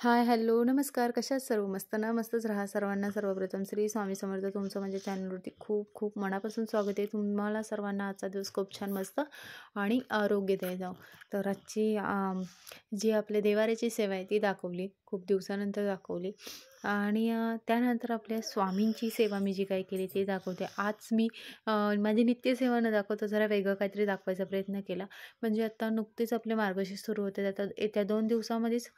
हाय, hello, नमस्कार. कशा आहात सर्व? मस्त ना? मस्तच राहा. सर्वांना सर्वप्रथम श्री स्वामी समर्थ. तुमचं माझ्या चॅनलवरती खूप खूप मनापासून स्वागत आहे. तुम्हाला सर्वांना आजचा दिवस खूप छान, मस्त आणि आरोग्यदायी जाओ. तर आजची जी आपल्या देवाऱ्याची सेवा आहे ती दाखवली, खूप दिवसानंतर दाखवली. आणि त्यानंतर आपल्या स्वामींची सेवा मी जी काही केली ते दाखवते. आज मी माझी नित्यसेवा न दाखवता जरा वेगळं काहीतरी दाखवायचा प्रयत्न केला. म्हणजे आता नुकतेच आपले मार्गशीर्ष सुरू होते. आता येत्या 2 दिवसामध्येच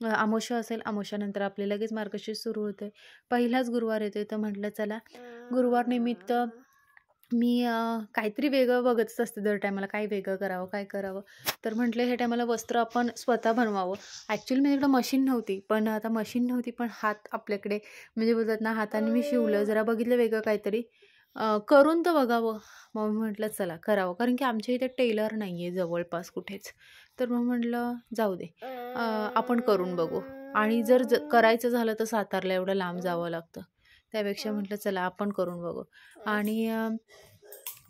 अमावस्या असेल. अमावस्यानंतर आपले लगेच मार्गशीर्ष सुरू होते. पहिलाच गुरुवार येतोय, तर म्हटलं चला गुरुवार निमित्त मी काहीतरी वेगळं बघतच असते दर टायमाला, काय वेगळं करावं, काय करावं. तर म्हटलं ह्या टायमाला वस्त्र आपण स्वतः बनवावं. ॲक्च्युअली माझ्याकडे मशीन नव्हती, पण आता मशीन नव्हती पण हात आपल्याकडे, म्हणजे बोलतात ना, हाताने मी शिवलं. जरा बघितलं वेगळं काहीतरी करून तर बघावं. मग म्हटलं चला करावं, कारण की आमच्या इथे टेलर नाही आहे जवळपास कुठेच. तर मग म्हटलं जाऊ दे, आपण करून बघू. आणि जर करायचं झालं तर सातारला एवढं लांब जावं लागतं. त्यापेक्षा म्हटलं चला आपण करून बघू. आणि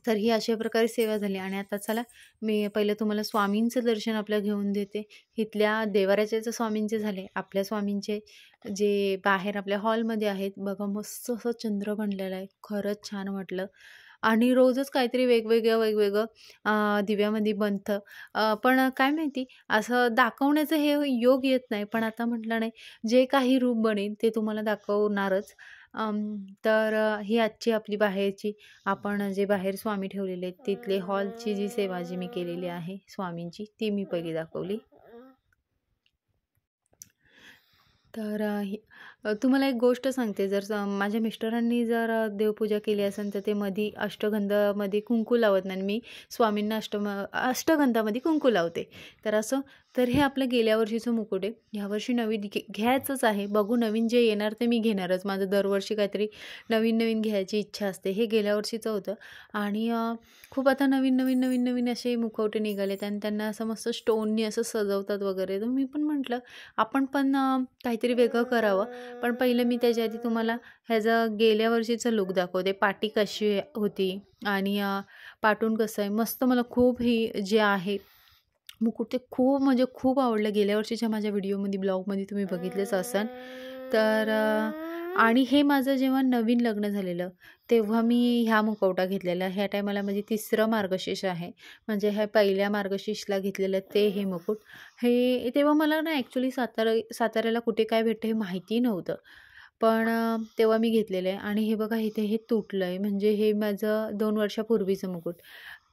तर ही अशा प्रकारे सेवा झाली. आणि आता चला मी पहिलं तुम्हाला स्वामींचं दर्शन आपलं घेऊन देते. इथल्या देवाऱ्याचे तर स्वामींचे झाले. आपल्या स्वामींचे जे बाहेर आपल्या हॉलमध्ये आहेत बघा, मस्त असं चंद्र बनलेला आहे. खरंच छान वाटलं. आणि रोजच काहीतरी वेगवेगळं दिव्यामध्ये बनतं. पण काय माहिती असं दाखवण्याचं हे योग येत नाही. पण आता म्हटलं नाही, जे काही रूप बनेल ते तुम्हाला दाखवणारच. तर ही आजची आपली बाहेरची, आपण जे बाहेर स्वामी ठेवलेले आहेत तिथले हॉलची जी सेवा जी मी केलेली आहे स्वामींची, ती मी पहिली दाखवली. तर तुम्हाला एक गोष्ट सांगते. जर माझ्या मिस्टरांनी जर देवपूजा केली असेल तर ते मध्ये अष्टगंधामध्ये कुंकू लावत नाही. मी स्वामींना अष्टगंधामध्ये कुंकू लावते. तर असं, तर हे आपलं गेल्या वर्षीचं मुकुट आहे. ह्यावर्षी नवीन घ्यायचंच आहे. बघू, नवीन जे येणार ते मी घेणारच. माझं दरवर्षी काहीतरी नवीन नवीन घ्यायची इच्छा असते. हे गेल्या वर्षीचं होतं. आणि खूप आता नवीन असे मुखवटे निघालेत आणि त्यांना असं मस्त स्टोननी असं सजवतात वगैरे. तर मी पण म्हटलं आपण पण काहीतरी वेगळं करावं. पण पहिलं मी त्याच्या आधी तुम्हाला ह्याचं गेल्या वर्षीचं लूक दाखवते. पाटी कशी होती आणि पाटून कसं आहे. मस्त मला खूप ही जे आहे मुकुट ते खूप म्हणजे खूप आवडलं. गेल्या वर्षीच्या माझ्या व्हिडिओमध्ये, ब्लॉगमध्ये तुम्ही बघितलेच असाल. तर आणि हे माझं जेव्हा नवीन लग्न झालेलं तेव्हा मी ह्या मुखवटा घेतलेला. ह्या टायमाला म्हणजे 3रं मार्गशीर्ष आहे. म्हणजे ह्या पहिल्या मार्गशीर्षला घेतलेलं ते हे मुकुट. हे तेव्हा मला ना ॲक्च्युली साताऱ्याला कुठे काय भेटतं हे माहिती नव्हतं. पण तेव्हा मी घेतलेलं आहे. आणि हे बघा इथे हे तुटलं आहे. म्हणजे हे माझं 2 वर्षापूर्वीचं मुकुट.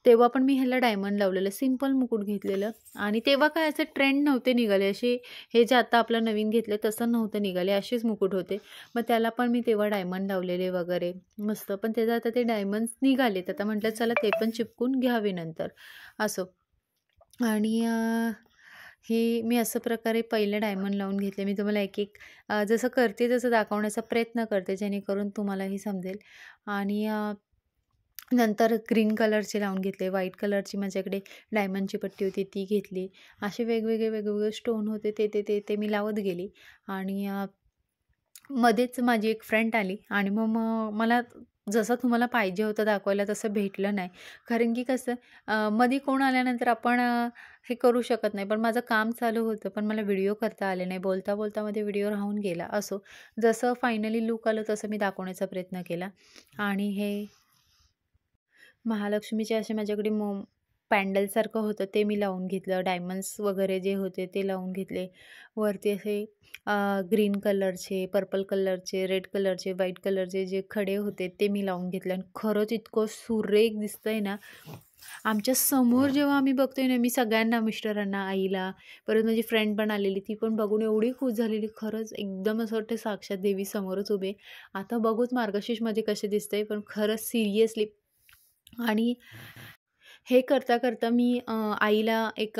तेव्हा पण मी ह्याला डायमंड लावलेलं, सिंपल मुकुट घेतलेलं. आणि तेव्हा काय असे ट्रेंड नव्हते निघाले असे, हे जे आता आपलं नवीन घेतलं तसं नव्हतं निघाले, असेच मुकुट होते. मग त्याला पण मी तेव्हा डायमंड लावलेले वगैरे मस्त. पण त्याचं आता ते डायमंड्स निघालेत. आता म्हटलं चला ते पण चिपकून घ्यावे नंतर असं. आणि हे मी असं प्रकारे पहिले डायमंड लावून घेतले. मी तुम्हाला एक एक जसं करते तसं दाखवण्याचा प्रयत्न करते, जेणेकरून तुम्हालाही समजेल. आणि नंतर ग्रीन कलरचे लावून घेतले. व्हाईट कलरची माझ्याकडे डायमंडची पट्टी होती ती घेतली. असे वेगवेगळे स्टोन होते ते मी लावत गेली. आणि मध्येच माझी एक फ्रेंड आली आणि मग मला जसं तुम्हाला पाहिजे होतं दाखवायला तसं भेटलं नाही. कारण की कसं मध्ये कोण आल्यानंतर आपण हे करू शकत नाही. पण माझं काम चालू होतं, पण मला व्हिडिओ करता आले नाही. बोलता मध्ये व्हिडिओ राहून गेला. असो, जसं फायनली लूक आलं तसं मी दाखवण्याचा प्रयत्न केला. आणि हे महालक्ष्मीचे असे माझ्याकडे पॅन्डलसारखं होतं ते मी लावून घेतलं. डायमंड्स वगैरे जे होते ते लावून घेतले. वरती असे ग्रीन कलरचे, पर्पल कलरचे, रेड कलरचे, व्हाईट कलरचे जे खडे होते ते मी लावून घेतले. आणि खरंच इतकं सुरेख दिसतंय ना. आमच्या समोर जेव्हा आम्ही बघतोय ना, मी सगळ्यांना, मिस्टरांना, आईला, परत माझी फ्रेंड पण आलेली, ती पण बघून एवढी खुश झालेली. खरंच एकदम असं वाटतं साक्षात देवी समोरच उभे. आता बघूच मार्गशीर्षमध्ये कसे दिसतंय, पण खरंच सिरियसली. आणि हे करता मी आईला एक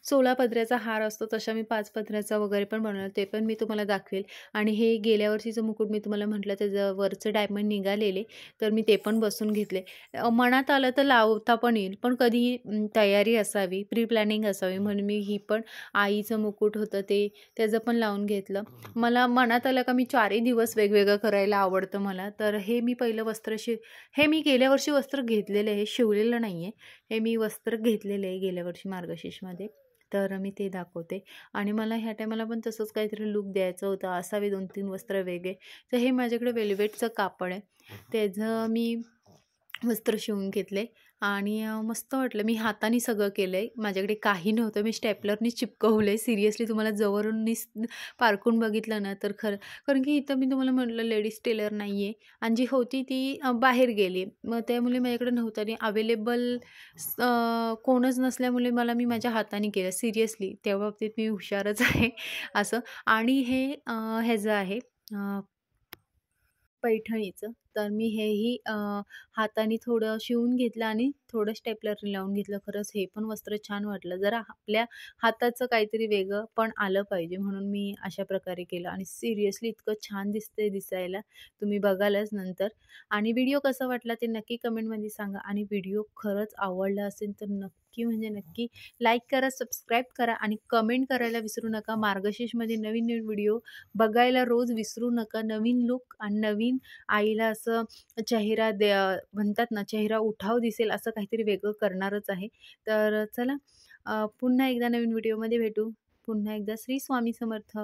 16 पदऱ्याचा हार असतो तशा मी 5 पदऱ्याचा वगैरे पण बनवला, ते पण मी तुम्हाला दाखवेल. आणि हे गेल्या वर्षीचं मुकुट मी तुम्हाला म्हटलं त्याचं वरचं डायमंड निघालेले, तर मी ते पण बसवून घेतले. मनात आलं तर लावता पण येईल, पण कधी तयारी असावी, प्री प्लॅनिंग असावी, म्हणून मी ही पण आईचं मुकुट होतं ते त्याचं पण लावून घेतलं. मला मनात आलं का मी 4ही दिवस वेगवेगळं करायला आवडतं मला. तर हे मी पहिलं वस्त्र हे मी गेल्या वर्षी वस्त्र घेतलेलं आहे, शिवलेलं नाही आहे. हे मी वस्त्र घेतलेलं आहे गेल्या वर्षी मार्गशीर्षमध्ये. तर मी ते दाखवते. आणि मला ह्या टायमाला पण तसंच काहीतरी लूक द्यायचं होतं, असावे 2-3 वस्त्र वेगळे. तर हे माझ्याकडे वेल्वेटचं कापड आहे. त्याचं मी वस्त्र शिवून घेतले आणि मस्त वाटलं. मी हाताने सगळं केलंय. माझ्याकडे काही नव्हतं. मी स्टेपलरनी चिपकवलंय. सिरियसली तुम्हाला जवळून पारखून बघितलं ना तर खरं, कारण की इथं मी तुम्हाला म्हटलं लेडीज टेलर नाहीये आणि जी होती ती बाहेर गेली. मग त्यामुळे माझ्याकडे नव्हतं आणि अवेलेबल कोणच नसल्यामुळे मी माझ्या हाताने केलं. सिरियसली त्या बाबतीत मी हुशारच आहे असं. आणि हे ह्याचं आहे, पैठणीचं. तर मी हेही हाताने थोडं शिवून घेतलं आणि थोडं स्टेपलरने लावून घेतलं. खरंच हे पण वस्त्र छान वाटलं. जरा आपल्या हाताचं काहीतरी वेगळं पण आलं पाहिजे म्हणून मी अशा प्रकारे केलं आणि सिरियसली इतकं छान दिसतंय दिसायला. तुम्ही बघालच नंतर. आणि व्हिडिओ कसा वाटला ते नक्की कमेंटमध्ये सांगा आणि व्हिडिओ खरंच आवडला असेल तर नक्की म्हणजे नक्की लाईक करा, सबस्क्राईब करा आणि कमेंट करायला विसरू नका. मार्गशीर्षमध्ये नवीन-नवीन व्हिडिओ बघायला रोज विसरू नका. नवीन लूक आणि नवीन आईला असं चेहरा म्हणतात ना, चेहरा उठाव दिसेल असं काहीतरी वेगळं करणारच आहे. तर चला पुन्हा एकदा नवीन व्हिडिओमध्ये भेटू. पुन्हा एकदा श्री स्वामी समर्थ.